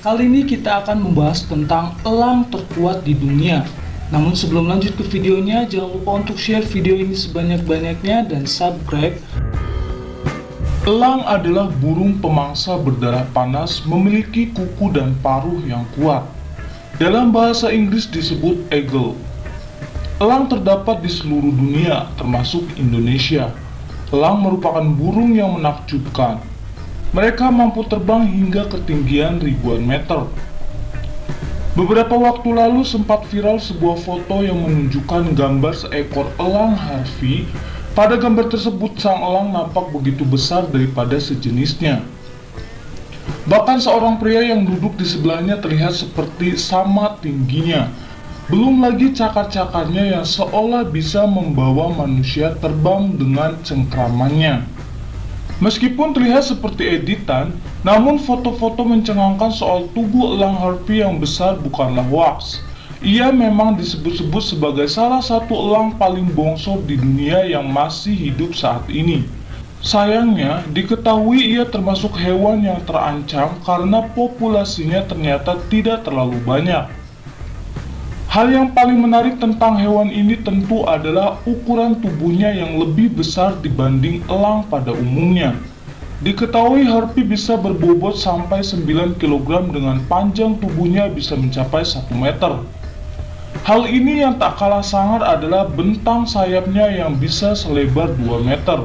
Kali ini kita akan membahas tentang elang terkuat di dunia. Namun sebelum lanjut ke videonya, jangan lupa untuk share video ini sebanyak-banyaknya dan subscribe. Elang adalah burung pemangsa berdarah panas memiliki kuku dan paruh yang kuat. Dalam bahasa Inggris disebut eagle. Elang terdapat di seluruh dunia, termasuk Indonesia. Elang merupakan burung yang menakjubkan. Mereka mampu terbang hingga ketinggian ribuan meter. Beberapa waktu lalu sempat viral sebuah foto yang menunjukkan gambar seekor elang Harvey. Pada gambar tersebut sang elang nampak begitu besar daripada sejenisnya. Bahkan seorang pria yang duduk di sebelahnya terlihat seperti sama tingginya. Belum lagi cakar-cakarnya yang seolah bisa membawa manusia terbang dengan cengkramannya. Meskipun terlihat seperti editan, namun foto-foto mencengangkan soal tubuh elang Harvey yang besar bukanlah hoaks. Ia memang disebut-sebut sebagai salah satu elang paling bongsor di dunia yang masih hidup saat ini. Sayangnya, diketahui ia termasuk hewan yang terancam karena populasinya ternyata tidak terlalu banyak. Hal yang paling menarik tentang hewan ini tentu adalah ukuran tubuhnya yang lebih besar dibanding elang pada umumnya. Diketahui Harvey bisa berbobot sampai 9 kg dengan panjang tubuhnya bisa mencapai 1 meter. Hal ini yang tak kalah sangar adalah bentang sayapnya yang bisa selebar 2 meter.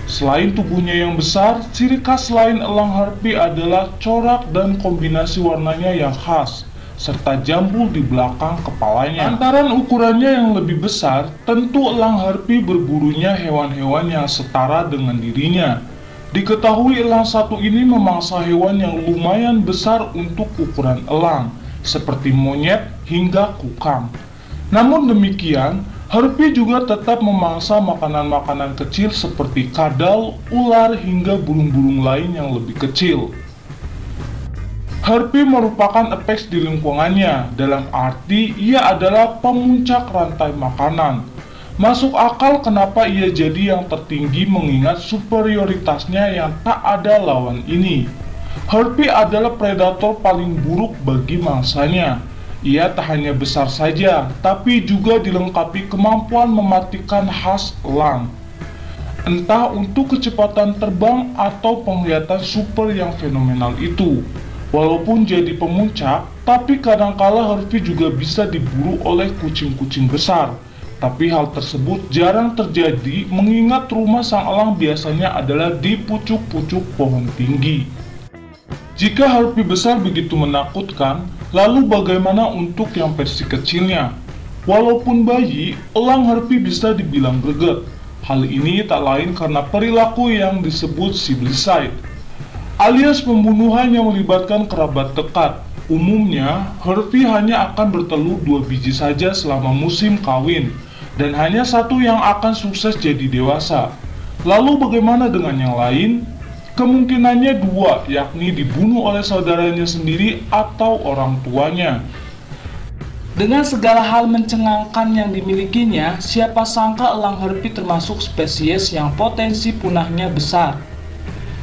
Selain tubuhnya yang besar, ciri khas lain elang Harvey adalah corak dan kombinasi warnanya yang khas, serta jambul di belakang kepalanya. Lantaran ukurannya yang lebih besar, tentu elang Harvey berburunya hewan-hewan yang setara dengan dirinya. Diketahui elang satu ini memangsa hewan yang lumayan besar untuk ukuran elang, seperti monyet hingga kukang. Namun demikian, Harvey juga tetap memangsa makanan-makanan kecil seperti kadal, ular, hingga burung-burung lain yang lebih kecil. Harvey merupakan apex di lingkungannya, dalam arti ia adalah pemuncak rantai makanan. Masuk akal kenapa ia jadi yang tertinggi mengingat superioritasnya yang tak ada lawan ini. Harvey adalah predator paling buruk bagi mangsanya. Ia tak hanya besar saja, tapi juga dilengkapi kemampuan mematikan khas elang. Entah untuk kecepatan terbang atau penglihatan super yang fenomenal itu. Walaupun jadi pemuncak, tapi kadangkala Harvey juga bisa diburu oleh kucing-kucing besar. Tapi hal tersebut jarang terjadi mengingat rumah sang elang biasanya adalah di pucuk-pucuk pohon tinggi. Jika Harvey besar begitu menakutkan, lalu bagaimana untuk yang versi kecilnya? Walaupun bayi, elang Harvey bisa dibilang greget. Hal ini tak lain karena perilaku yang disebut siblicide, alias pembunuhan yang melibatkan kerabat dekat. Umumnya, Harvey hanya akan bertelur 2 biji saja selama musim kawin, dan hanya satu yang akan sukses jadi dewasa. Lalu bagaimana dengan yang lain? Kemungkinannya 2, yakni dibunuh oleh saudaranya sendiri atau orang tuanya. Dengan segala hal mencengangkan yang dimilikinya, siapa sangka elang Harvey termasuk spesies yang potensi punahnya besar.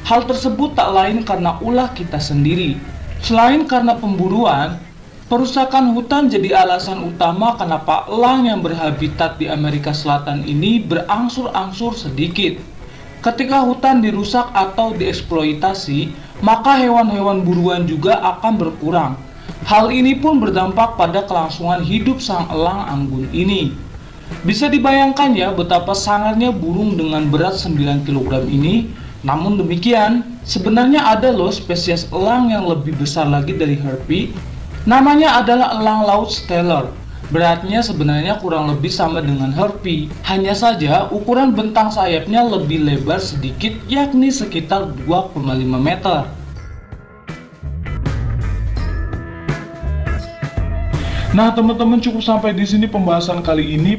Hal tersebut tak lain karena ulah kita sendiri. Selain karena pemburuan, perusakan hutan jadi alasan utama kenapa elang yang berhabitat di Amerika Selatan ini berangsur-angsur sedikit. Ketika hutan dirusak atau dieksploitasi, maka hewan-hewan buruan juga akan berkurang. Hal ini pun berdampak pada kelangsungan hidup sang elang anggun ini. Bisa dibayangkan ya betapa sangarnya burung dengan berat 9 kg ini. Namun demikian, sebenarnya ada loh spesies elang yang lebih besar lagi dari Harvey. Namanya adalah elang laut Steller. Beratnya sebenarnya kurang lebih sama dengan Harvey. Hanya saja ukuran bentang sayapnya lebih lebar sedikit, yakni sekitar 2,5 meter. Nah teman-teman, cukup sampai di sini pembahasan kali ini.